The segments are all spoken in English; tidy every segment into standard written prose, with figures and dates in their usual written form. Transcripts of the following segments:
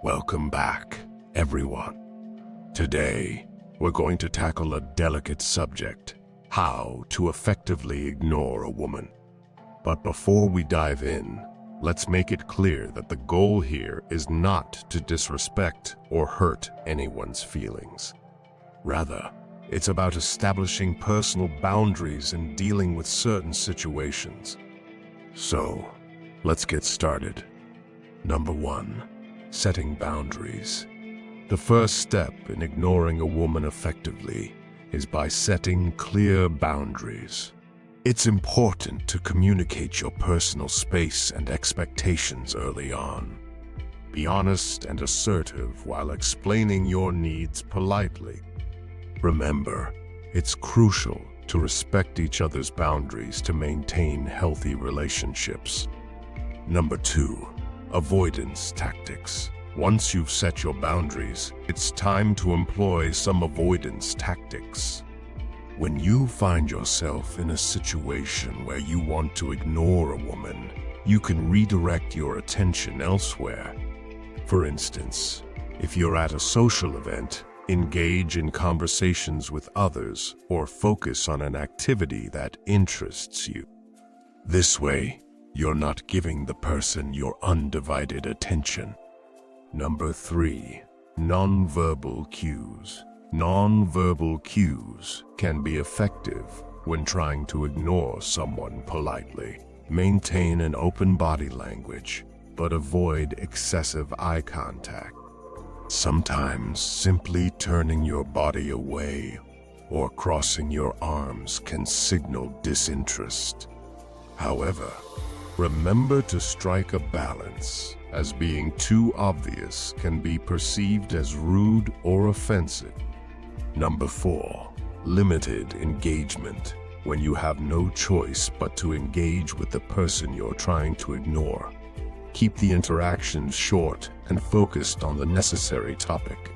Welcome back, everyone. Today, we're going to tackle a delicate subject: how to effectively ignore a woman. But before we dive in, let's make it clear that the goal here is not to disrespect or hurt anyone's feelings. Rather, it's about establishing personal boundaries and dealing with certain situations. So, let's get started. Number 1. Setting boundaries. The first step in ignoring a woman effectively is by setting clear boundaries. It's important to communicate your personal space and expectations early on. Be honest and assertive while explaining your needs politely. Remember, it's crucial to respect each other's boundaries to maintain healthy relationships. Number 2. Avoidance tactics. Once you've set your boundaries, it's time to employ some avoidance tactics. When you find yourself in a situation where you want to ignore a woman, you can redirect your attention elsewhere. For instance, if you're at a social event, engage in conversations with others or focus on an activity that interests you. This way, you're not giving the person your undivided attention. Number 3. Nonverbal cues. Nonverbal cues can be effective when trying to ignore someone politely. Maintain an open body language, but avoid excessive eye contact. Sometimes simply turning your body away or crossing your arms can signal disinterest. However, remember to strike a balance, as being too obvious can be perceived as rude or offensive. Number 4. Limited engagement. When you have no choice but to engage with the person you're trying to ignore, keep the interactions short and focused on the necessary topic.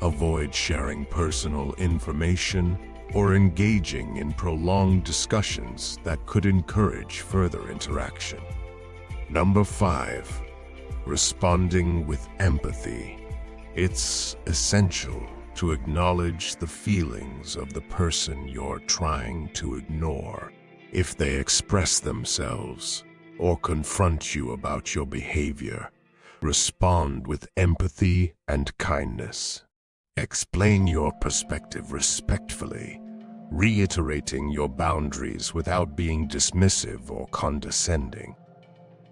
Avoid sharing personal information or engaging in prolonged discussions that could encourage further interaction. Number 5. Responding with empathy. It's essential to acknowledge the feelings of the person you're trying to ignore. If they express themselves or confront you about your behavior, respond with empathy and kindness. Explain your perspective respectfully, reiterating your boundaries without being dismissive or condescending.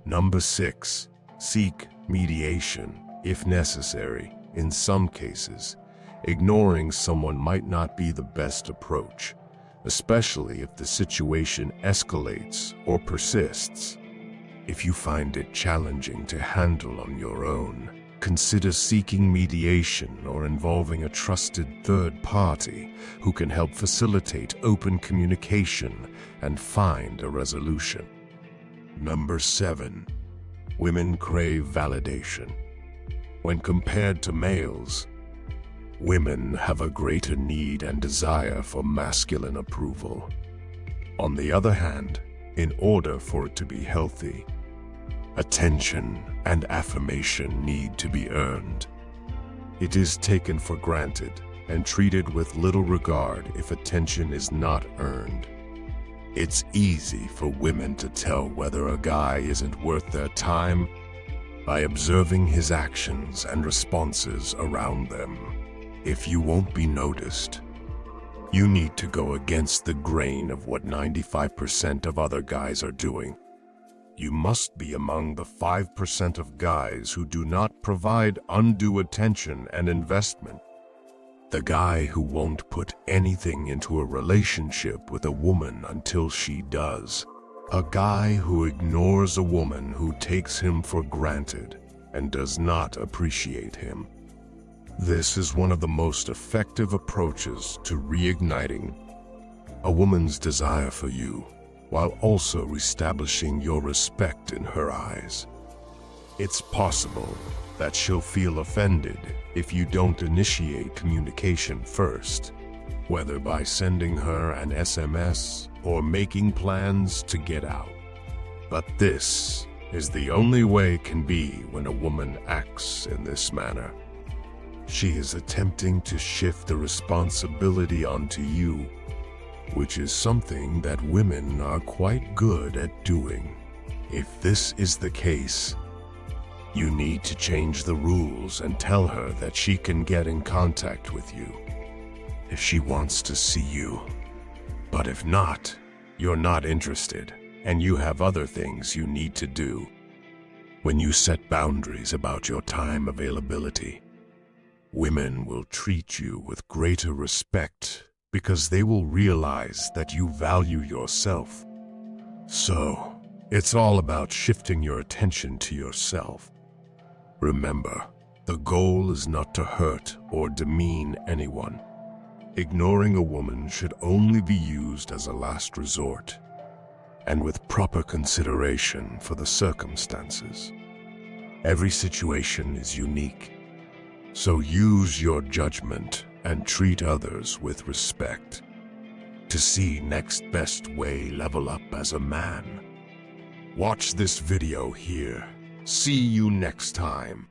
Number 6. Seek mediation if necessary. In some cases, ignoring someone might not be the best approach, especially if the situation escalates or persists. If you find it challenging to handle on your own, consider seeking mediation or involving a trusted third party who can help facilitate open communication and find a resolution. Number 7. Women crave validation. When compared to males, women have a greater need and desire for masculine approval. On the other hand, in order for it to be healthy, attention and affirmation need to be earned. It is taken for granted and treated with little regard if attention is not earned. It's easy for women to tell whether a guy isn't worth their time by observing his actions and responses around them. If you won't be noticed, you need to go against the grain of what 95% of other guys are doing. You must be among the 5% of guys who do not provide undue attention and investment. The guy who won't put anything into a relationship with a woman until she does. A guy who ignores a woman who takes him for granted and does not appreciate him. This is one of the most effective approaches to reigniting a woman's desire for you, while also reestablishing your respect in her eyes. It's possible that she'll feel offended if you don't initiate communication first, whether by sending her an SMS or making plans to get out. But this is the only way it can be when a woman acts in this manner. She is attempting to shift the responsibility onto you, which is something that women are quite good at doing. If this is the case, you need to change the rules and tell her that she can get in contact with you if she wants to see you. But if not, you're not interested, and you have other things you need to do. When you set boundaries about your time availability, women will treat you with greater respect because they will realize that you value yourself. So, it's all about shifting your attention to yourself. Remember, the goal is not to hurt or demean anyone. Ignoring a woman should only be used as a last resort, and with proper consideration for the circumstances. Every situation is unique, so use your judgment and treat others with respect. To see next best way level up as a man, watch this video here. See you next time.